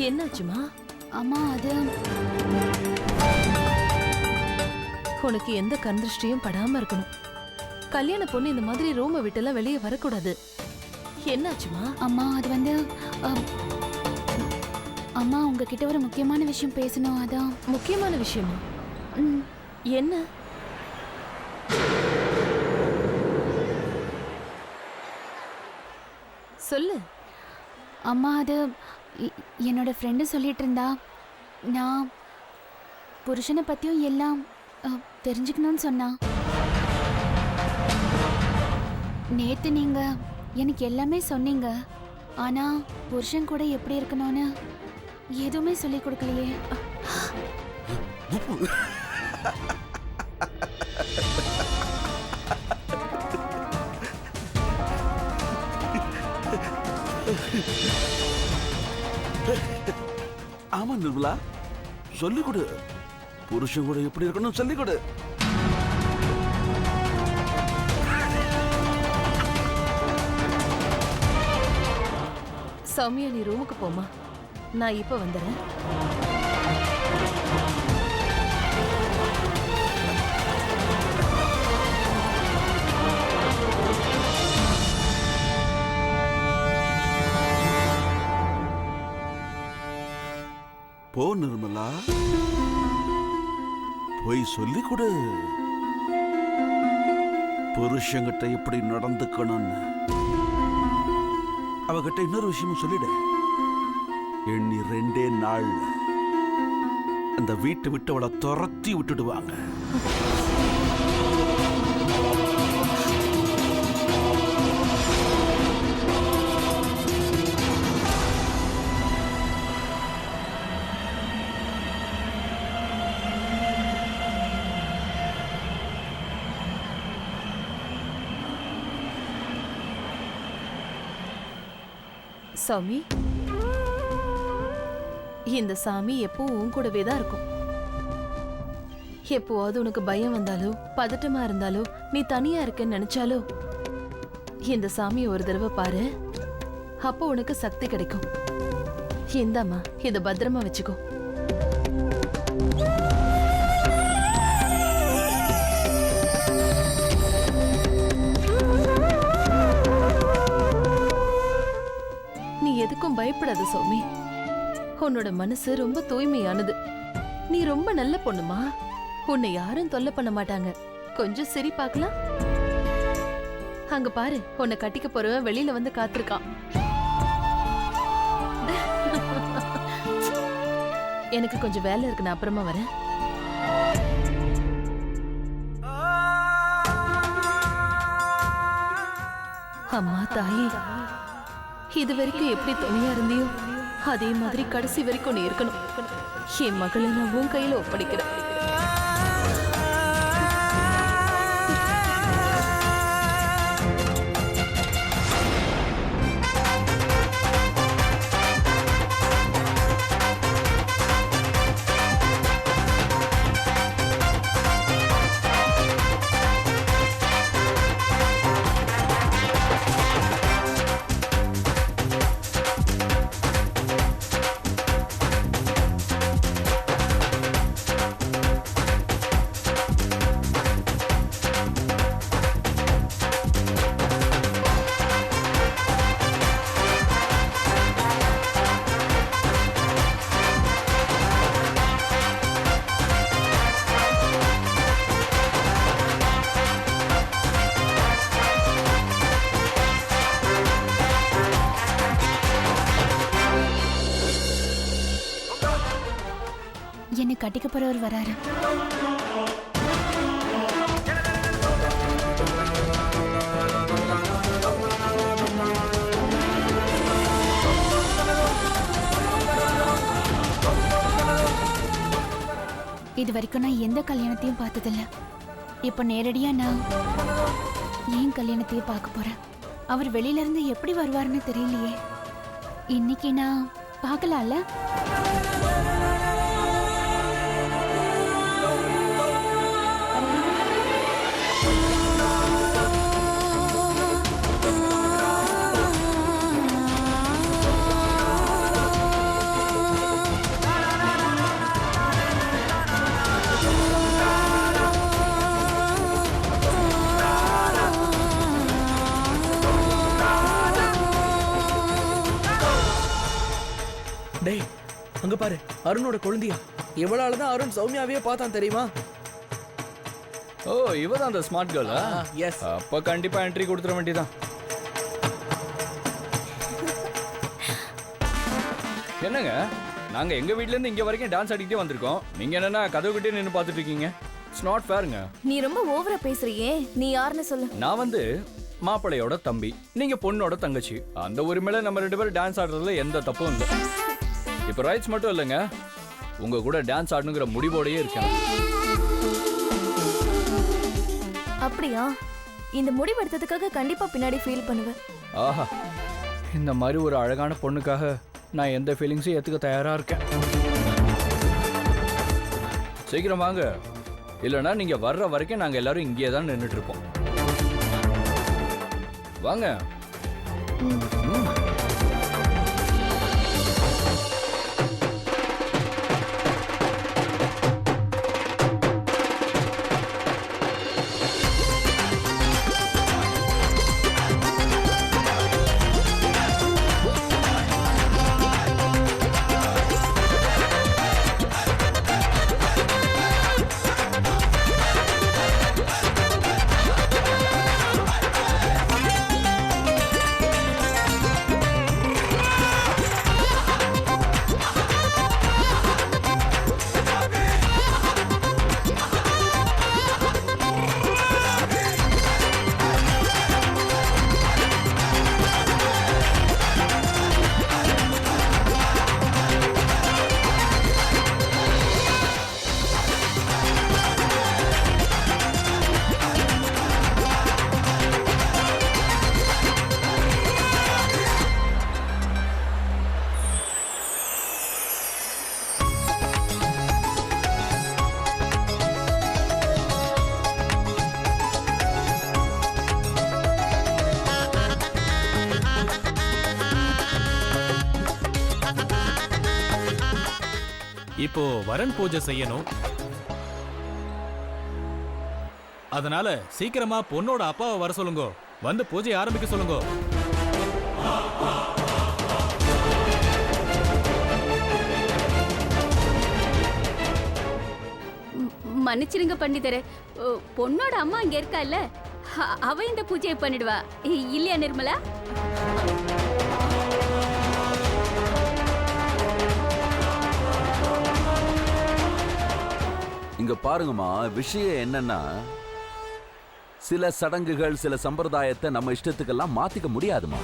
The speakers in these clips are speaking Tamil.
என்னாச்சுமா? அம்மா அது உனக்கு எந்த கந்திருஷ்டியும் படாம இருக்கணும். கல்யாண பொண்ணு இந்த மாதிரி ரூமை விட்டுலாம் வெளியே வரக்கூடாது. என்னாச்சுமா? அம்மா அது வந்து அம்மா உங்ககிட்ட ஒரு முக்கியமான விஷயம் பேசணும். அதான். முக்கியமான விஷயமா? என்ன? சொல்லு. அம்மா அது என்னோட ஃப்ரெண்டு சொல்லிட்டு இருந்தா, நான் புருஷனை பத்தியும் எல்லாம் தெரிஞ்சுக்கணும்னு சொன்னா. நேத்து நீங்க எனக்கு எல்லாமே சொன்னீங்க, ஆனா புருஷன் கூட எப்படி இருக்கணும்னு எதுவுமே சொல்லி கொடுக்கலையே. ஆமா நிர்மலா, சொல்லிக் கொடு. புருஷன் கூட எப்படி இருக்கணும் சொல்லிக் கொடு. சௌமியா, நீ ரூமுக்கு போமா, நான் இப்ப வந்துடுறேன். போ நிர்மலா, போய் சொல்லிக் கொடு. புருஷங்கிட்ட எப்படி நடந்துக்கணும்னு அவகிட்ட இன்னொரு விஷயமும் சொல்லிடு. எண்ணி 2 நாள் அந்த வீட்டை விட்டு அவளை துரத்தி விட்டுடுவாங்க. சாமி, இந்த சாமி எப்பவும் உன் கூடவே தான் இருக்கும். எப்போவாது உனக்கு பயம் வந்தாலோ பதட்டமா இருந்தாலோ நீ தனியா இருக்கன்னு நினைச்சாலோ இந்த சாமியை ஒரு தடவை பாரு, அப்போ உனக்கு சக்தி கிடைக்கும். இந்தாம்மா, இத பத்திரமா வச்சுக்கோ. எதுக்கும் பயப்படாத சௌமி. உன்னோட மனசு ரொம்ப தூய்மையானது. நீ ரொம்ப நல்ல பொண்ணுமா. உன்னை யாரும் தொல்லை பண்ண மாட்டாங்க. கொஞ்சம் சரி பார்க்கலாம். அங்க பாரு, உன்னை கட்டிக்க போறவன் வெளியில வந்து காத்திருக்கான். எனக்கு கொஞ்சம் வேலை இருக்கு, நான் அப்புறமா வரேன். அம்மா தாயே, இது வரைக்கும் எப்படி துணையா இருந்தியோ அதே மாதிரி கடைசி வரைக்கும் நீ இருக்கணும். என் மகளை நான் உன் கையில ஒப்படைக்கிறேன். என்னை கட்டிக்க போறவர் வராரு. இது வரைக்கும் நான் எந்த கல்யாணத்தையும் பார்த்ததில்ல. இப்ப நேரடியா நான் ஏன் கல்யாணத்தையும் பார்க்க போறேன். அவர் வெளியில இருந்து எப்படி வருவாருன்னு தெரியலையே. இன்னைக்கு நான் பார்க்கலாம்ல. அங்க பாரு, அருணோட குழந்தையா. இவளாலதான் அருண் சௌமியாவே பார்த்தான் தெரியுமா? ஓ, இவதான் அந்த ஸ்மார்ட் கேர்ளா? எஸ். அப்ப கண்டிப்பா என்ட்ரி கொடுத்துட வேண்டியதான். என்னங்க, நாங்க எங்க வீட்ல இருந்து இங்க வரைக்கும் டான்ஸ் ஆடிக்கிட்டே வந்திருக்கோம். நீங்க என்னன்னா கதவுகிட்டே நின்னு பாத்துட்டு இருக்கீங்க. இட்ஸ் நாட் ஃபேருங்க. நீ ரொம்ப ஓவரா பேசுறியே. நீ யாருன்னு சொல்லு. நான் வந்து மாப்பிள்ளையோட தம்பி, நீங்க பொண்ணோட தங்கச்சி. அந்த உரிமையில நம்ம 2 பேரும் டான்ஸ் ஆடுறதுல எந்த தப்பும் இல்லை. இப்ப ரைட்ஸ் மட்டும் இல்லைங்க, உங்க கூட டான்ஸ் ஆடணுங்கிற முடிவோடயே இருக்கேன். அப்படியா? இந்த முடிவு எடுத்ததுக்காக கண்டிப்பா பின்னாடி ஃபீல் பண்ணுவேன். ஆஹா, இந்த மாதிரி ஒரு அழகான பொண்ணுக்காக நான் எந்த ஃபீலிங்ஸையும் ஏத்துக்க தயாரா இருக்கேன். சீக்கிரம் வாங்க, இல்லைன்னா நீங்க வர்ற வரைக்கும் நாங்க எல்லாரும் இங்கே தான் நின்றுட்டு இருப்போம். வாங்க. இப்போ வரன் பூஜை செய்யணும். அதனால சீக்கிரமா பொண்ணோட அப்பாவை வர சொல்லுங்க. வந்து பூஜை ஆரம்பிக்க சொல்லுங்க. மன்னிச்சிருங்க பண்டிதரே, பொண்ணோட அம்மா இங்க இருக்கா இல்ல, அவ இந்த பூஜையை பண்ணிடுவா இல்லையா நிர்மலா? இங்க பாருங்கம்மா, விஷயம் என்னன்னா, சில சடங்குகள் சில சம்பிரதாயத்தை நம்ம இஷ்டத்துக்கெல்லாம் மாத்திக்க முடியாதுமா.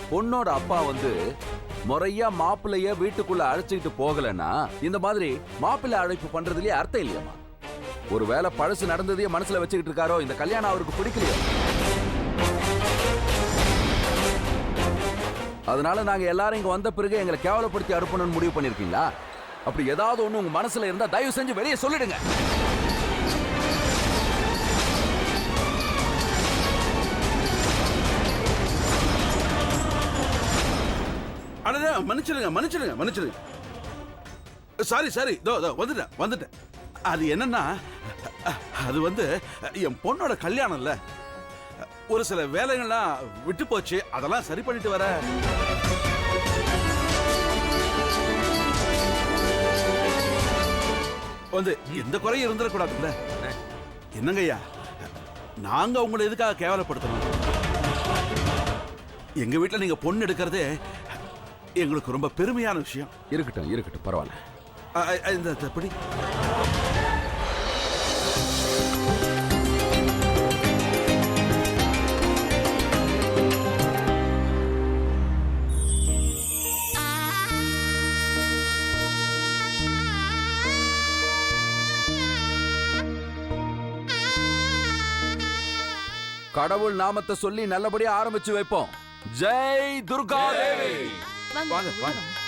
பொண்ணோட அப்பா வந்து முறையா மாப்பிள்ளைய வீட்டுக்குள்ள அழைச்சிட்டு போகலன்னா இந்த மாதிரி மாப்பிள்ளை அழைப்பு பண்றதுலயே அர்த்தம் இல்லையாமா. ஒருவேளை பழசு நடந்ததையே மனசுல வச்சுக்கிட்டு இருக்காரோ, இந்த கல்யாணம் அவருக்கு பிடிக்கலையோ. அதனால நாங்க எல்லாரும் இங்க வந்த பிறகு எங்களை கேவலப்படுத்தி அனுப்பணும்னு முடிவு பண்ணிருக்கீங்களா? அப்படி ஏதாவது ஒண்ணு உங்க மனசுல இருந்தா தயவு செஞ்சு வெளியே சொல்லிடுங்க. அடடே, மன்னிச்சிடுங்க மன்னிச்சிடுங்க மன்னிச்சிடுங்க. சாரி சாரி, வந்துட்டேன். அது என்னன்னா, அது வந்து என் பொண்ணோட கல்யாணம் இல்ல, ஒரு சில வேலைகள்லாம் விட்டு போச்சு, அதெல்லாம் சரி பண்ணிட்டு வர. வந்து எந்த குறையும் இருந்துடக்கூடாதுல்ல. என்னங்கய்யா, நாங்க உங்களை எதுக்காக கேவலப்படுத்தணும்? எங்க வீட்டுல நீங்க பொண்ணு எடுக்கிறதே எங்களுக்கு ரொம்ப பெருமையான விஷயம். இருக்கட்டும் இருக்கட்டும், பரவாயில்ல. இந்த எப்படி கடவுள் நாமத்தை சொல்லி நல்லபடியா ஆரம்பிச்சு வைப்போம். ஜெய் துர்கா தேவி. வாங்க, வாங்க உள்ள வாங்க. வாங்க.